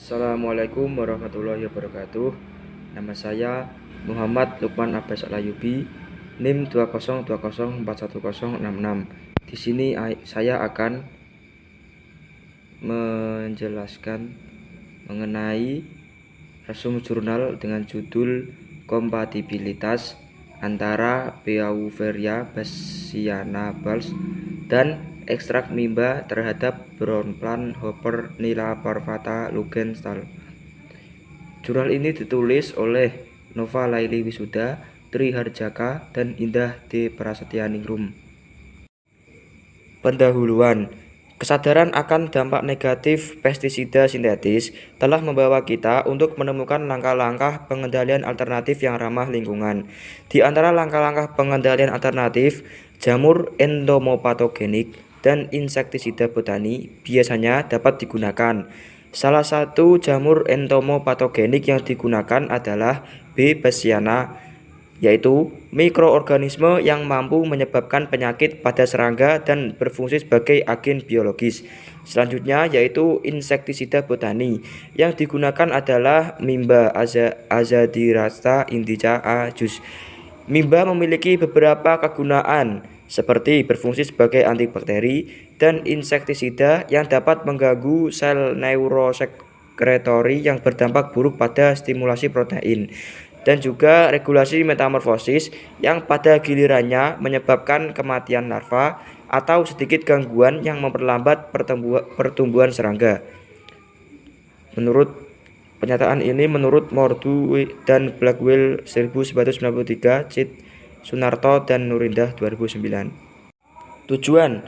Assalamualaikum warahmatullahi wabarakatuh. Nama saya Muhammad Lukman Abbas Alayubi, NIM 202041066. Di sini saya akan menjelaskan mengenai resum jurnal dengan judul kompatibilitas antara Beauveria bassiana Bals dan ekstrak mimba terhadap Bronplan Hopper Nila Parvata Lugenthal. Jurnal ini ditulis oleh Nova Laili Wisuda, Tri Harjaka, dan Indah D. Prasetyaningrum. Pendahuluan. Kesadaran akan dampak negatif pestisida sintetis telah membawa kita untuk menemukan langkah-langkah pengendalian alternatif yang ramah lingkungan. Di antara langkah-langkah pengendalian alternatif, jamur entomopatogenik dan insektisida botani biasanya dapat digunakan. Salah satu jamur entomopatogenik yang digunakan adalah B. bassiana, yaitu mikroorganisme yang mampu menyebabkan penyakit pada serangga dan berfungsi sebagai agen biologis. Selanjutnya yaitu insektisida botani. Yang digunakan adalah Mimba Azadirachta indica A. jus. Mimba memiliki beberapa kegunaan seperti berfungsi sebagai antibakteri dan insektisida yang dapat mengganggu sel neurosekretory yang berdampak buruk pada stimulasi protein, dan juga regulasi metamorfosis yang pada gilirannya menyebabkan kematian larva atau sedikit gangguan yang memperlambat pertumbuhan serangga. Menurut pernyataan ini menurut Mordu dan Blackwell 1993, Cid Sunarto dan Nurindah 2009. Tujuan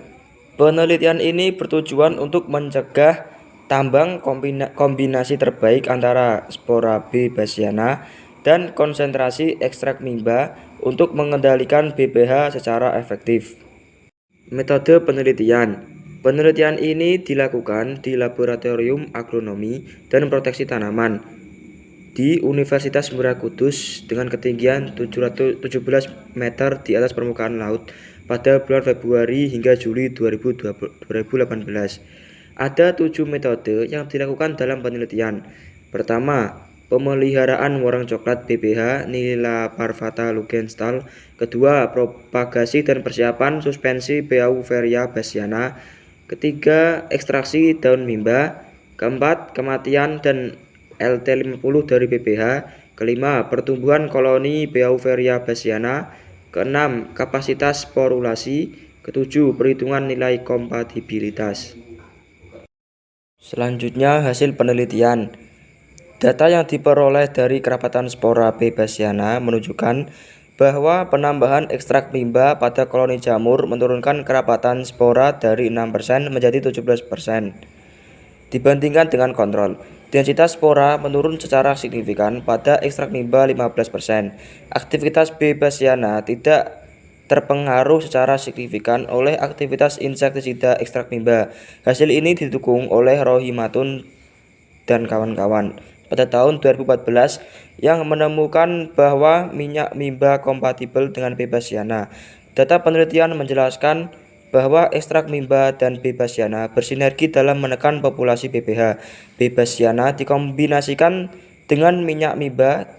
penelitian ini bertujuan untuk mencegah tambang kombinasi terbaik antara spora B. bassiana dan konsentrasi ekstrak mimba untuk mengendalikan BPH secara efektif. Metode penelitian. Penelitian ini dilakukan di Laboratorium Agronomi dan Proteksi Tanaman di Universitas Muara Kudus dengan ketinggian 717 meter di atas permukaan laut pada bulan Februari hingga Juli 2018. Ada 7 metode yang dilakukan dalam penelitian. Pertama, pemeliharaan warang coklat BPH Nila Parvata Lugenthal. Kedua, propagasi dan persiapan suspensi Beauveria bassiana. Ketiga, ekstraksi daun mimba. Keempat, kematian dan LT50 dari BPH. Kelima, pertumbuhan koloni Beauveria bassiana. Keenam, kapasitas sporulasi. Ketujuh, perhitungan nilai kompatibilitas. Selanjutnya, hasil penelitian. Data yang diperoleh dari kerapatan spora B. bassiana menunjukkan bahwa penambahan ekstrak mimba pada koloni jamur menurunkan kerapatan spora dari 6% menjadi 17% dibandingkan dengan kontrol. Densitas spora menurun secara signifikan pada ekstrak mimba 15%. Aktivitas B. bassiana tidak terpengaruh secara signifikan oleh aktivitas insektisida ekstrak mimba. Hasil ini didukung oleh Rohimatun dan kawan-kawan pada tahun 2014 yang menemukan bahwa minyak mimba kompatibel dengan B. bassiana. Data penelitian menjelaskan bahwa ekstrak mimba dan B. bassiana bersinergi dalam menekan populasi BPH. B. bassiana dikombinasikan dengan minyak mimba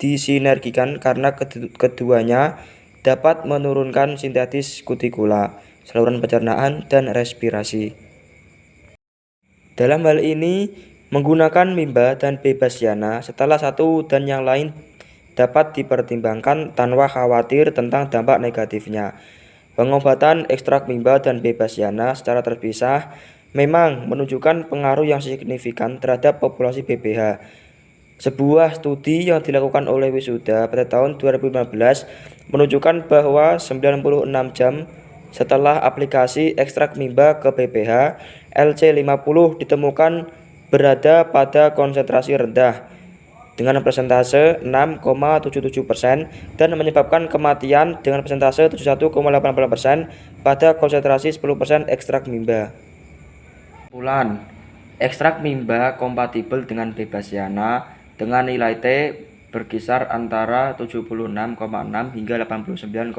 disinergikan karena keduanya dapat menurunkan sintetis kutikula, saluran pencernaan, dan respirasi. Dalam hal ini, menggunakan mimba dan B. bassiana setelah satu dan yang lain dapat dipertimbangkan tanpa khawatir tentang dampak negatifnya. Pengobatan ekstrak mimba dan B. bassiana secara terpisah memang menunjukkan pengaruh yang signifikan terhadap populasi BPH. Sebuah studi yang dilakukan oleh Wisuda pada tahun 2015 menunjukkan bahwa 96 jam setelah aplikasi ekstrak mimba ke BPH, LC50 ditemukan berada pada konsentrasi rendah dengan persentase 6,77% dan menyebabkan kematian dengan persentase 71,88% pada konsentrasi 10% ekstrak mimba. Kesimpulan, ekstrak mimba kompatibel dengan B. bassiana dengan nilai T berkisar antara 76,6 hingga 89,4.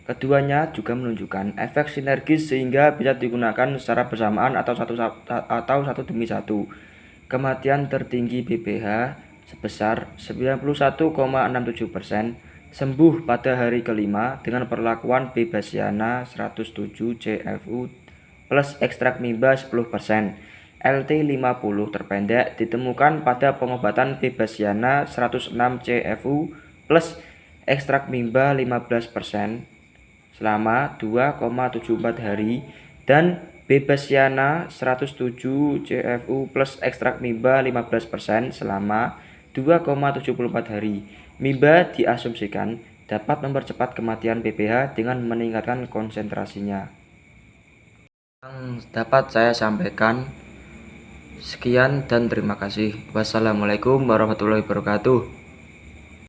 Keduanya juga menunjukkan efek sinergis sehingga bisa digunakan secara bersamaan atau satu demi satu. kematian tertinggi BPH sebesar 91,67%, sembuh pada hari kelima dengan perlakuan Bebasiana 107 CFU plus ekstrak MIBA 10%. LT50 terpendek ditemukan pada pengobatan Bebasiana 106 CFU plus ekstrak MIBA 15% selama 2,74 hari dan Bebasiana 107 CFU plus ekstrak MIBA 15% selama 2,74 hari. MIBA diasumsikan dapat mempercepat kematian BPH dengan meningkatkan konsentrasinya. Yang dapat saya sampaikan, sekian dan terima kasih. Wassalamualaikum warahmatullahi wabarakatuh.